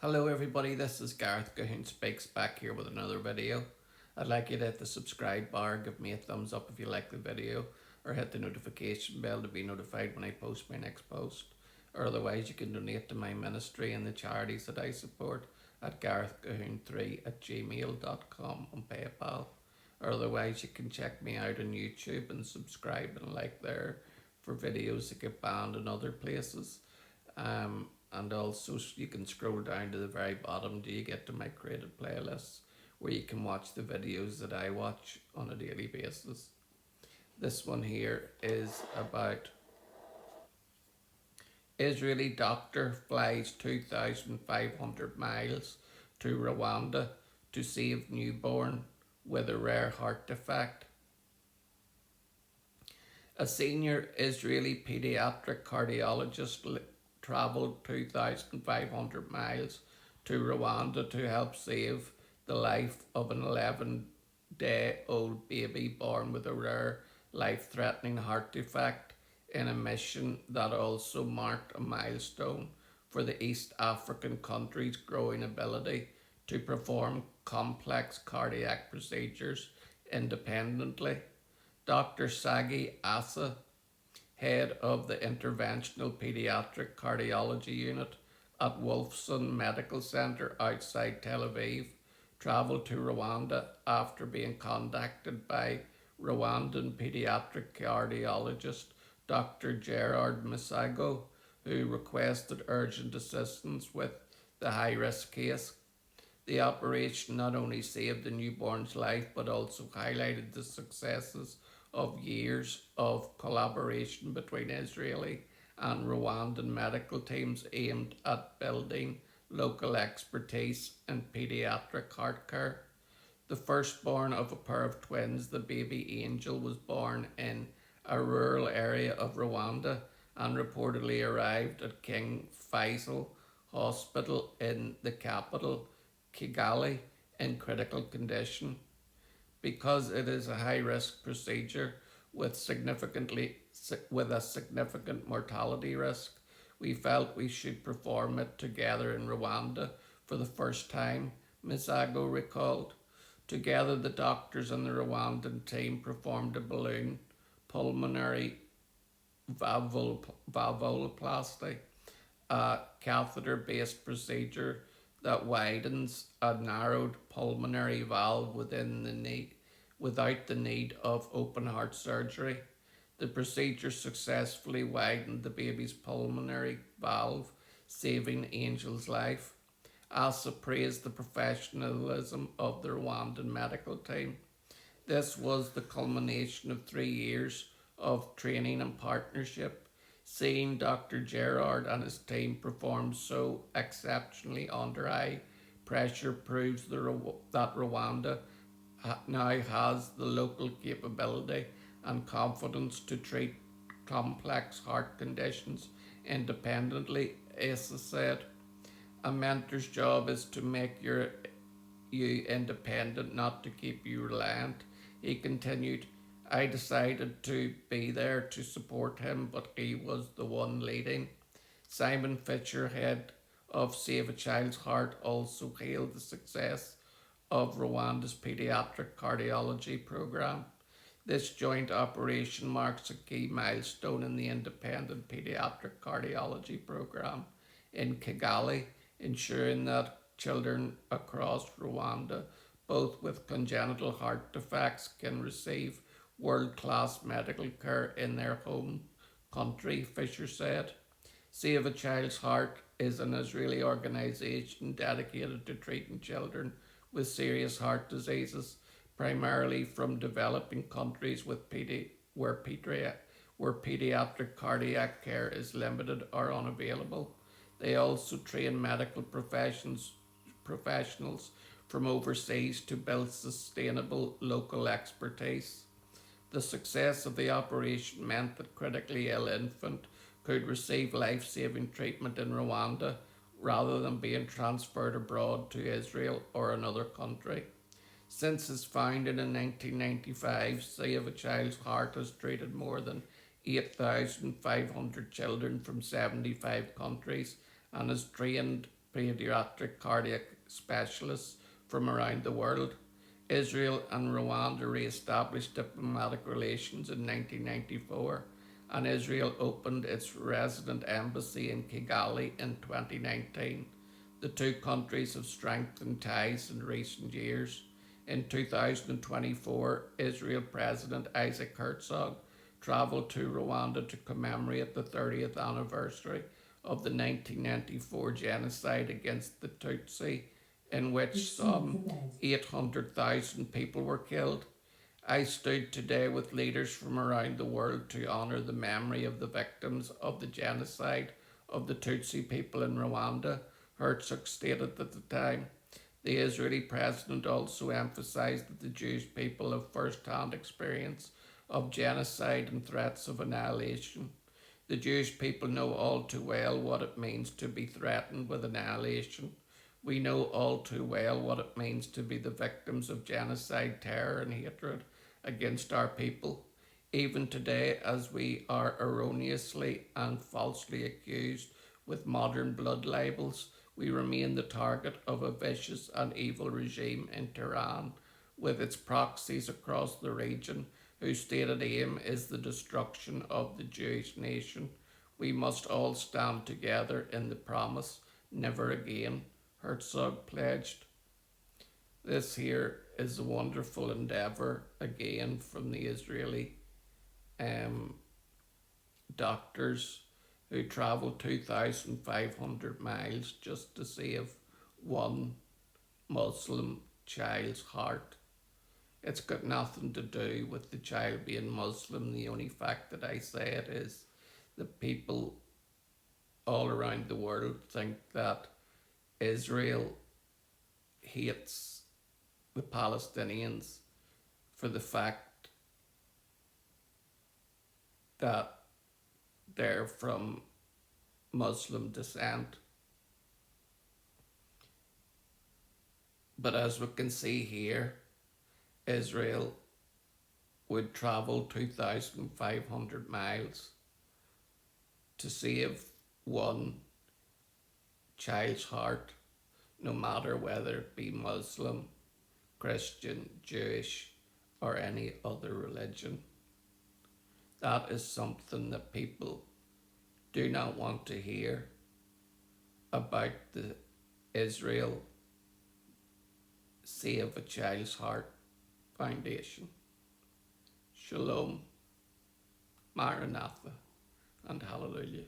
Hello everybody, this is Gareth Cahoon Speaks back here with another video. I'd like you to hit the subscribe bar, give me a thumbs up if you like the video, or hit the notification bell to be notified when I post my next post. Or otherwise you can donate to my ministry and the charities that I support at garethcahoon3@gmail.com on PayPal. Or otherwise you can check me out on YouTube and subscribe and like there for videos that get banned in other places. And also you can scroll down to the very bottom till you get to my created playlists where you can watch the videos that I watch on a daily basis. This one here is about Israeli doctor flies 2,500 miles to Rwanda to save newborn with a rare heart defect. A senior Israeli pediatric cardiologist travelled 2,500 miles to Rwanda to help save the life of an 11-day-old baby born with a rare, life-threatening heart defect in a mission that also marked a milestone for the East African country's growing ability to perform complex cardiac procedures independently. Dr. Sagi Asa, head of the Interventional Pediatric Cardiology Unit at Wolfson Medical Center outside Tel Aviv, travelled to Rwanda after being contacted by Rwandan pediatric cardiologist Dr. Gerard Misago, who requested urgent assistance with the high-risk case. The operation not only saved the newborn's life but also highlighted the successes of years of collaboration between Israeli and Rwandan medical teams aimed at building local expertise in pediatric heart care. The firstborn of a pair of twins, the baby Angel, was born in a rural area of Rwanda and reportedly arrived at King Faisal Hospital in the capital, Kigali, in critical condition. Because it is a high-risk procedure with a significant mortality risk, we felt we should perform it together in Rwanda for the first time, Misago recalled. Together, the doctors and the Rwandan team performed a balloon pulmonary valvuloplasty, a catheter-based procedure that widens a narrowed pulmonary valve without the need of open heart surgery. The procedure successfully widened the baby's pulmonary valve, saving Angel's life. Asa praised the professionalism of the Rwandan medical team. This was the culmination of 3 years of training and partnership. Seeing Dr. Gerard and his team perform so exceptionally under high pressure proves that Rwanda now has the local capability and confidence to treat complex heart conditions independently, Asa said. A mentor's job is to make you independent, not to keep you reliant. He continued, I decided to be there to support him, but he was the one leading. Simon Fisher, head of Save a Child's Heart, also hailed the success of Rwanda's pediatric cardiology program. This joint operation marks a key milestone in the independent pediatric cardiology program in Kigali, ensuring that children across Rwanda, both with congenital heart defects, can receive world-class medical care in their home country, Fisher said. Save a Child's Heart is an Israeli organisation dedicated to treating children with serious heart diseases, primarily from developing countries where pediatric cardiac care is limited or unavailable. They also train medical professionals from overseas to build sustainable local expertise. The success of the operation meant that critically ill infant could receive life-saving treatment in Rwanda rather than being transferred abroad to Israel or another country. Since its founding in 1995, Save a Child's Heart has treated more than 8,500 children from 75 countries and has trained pediatric cardiac specialists from around the world. Israel and Rwanda re-established diplomatic relations in 1994, and Israel opened its resident embassy in Kigali in 2019. The two countries have strengthened ties in recent years. In 2024, Israel President Isaac Herzog travelled to Rwanda to commemorate the 30th anniversary of the 1994 genocide against the Tutsi, in which some 800,000 people were killed. I stood today with leaders from around the world to honour the memory of the victims of the genocide of the Tutsi people in Rwanda, Herzog stated at the time. The Israeli president also emphasised that the Jewish people have first-hand experience of genocide and threats of annihilation. The Jewish people know all too well what it means to be threatened with annihilation. We know all too well what it means to be the victims of genocide, terror and hatred against our people. Even today, as we are erroneously and falsely accused with modern blood libels, we remain the target of a vicious and evil regime in Tehran, with its proxies across the region, whose stated aim is the destruction of the Jewish nation. We must all stand together in the promise, never again, Herzog pledged. This here is a wonderful endeavour, again, from the Israeli doctors who travelled 2,500 miles just to save one Muslim child's heart. It's got nothing to do with the child being Muslim. The only fact that I say it is that people all around the world think that Israel hates the Palestinians for the fact that they're from Muslim descent. But as we can see here, Israel would travel 2,500 miles to save one child's heart, no matter whether it be Muslim, Christian, Jewish, or any other religion. That is something that people do not want to hear about the Israel Save a Child's Heart Foundation. Shalom, Maranatha, and Hallelujah.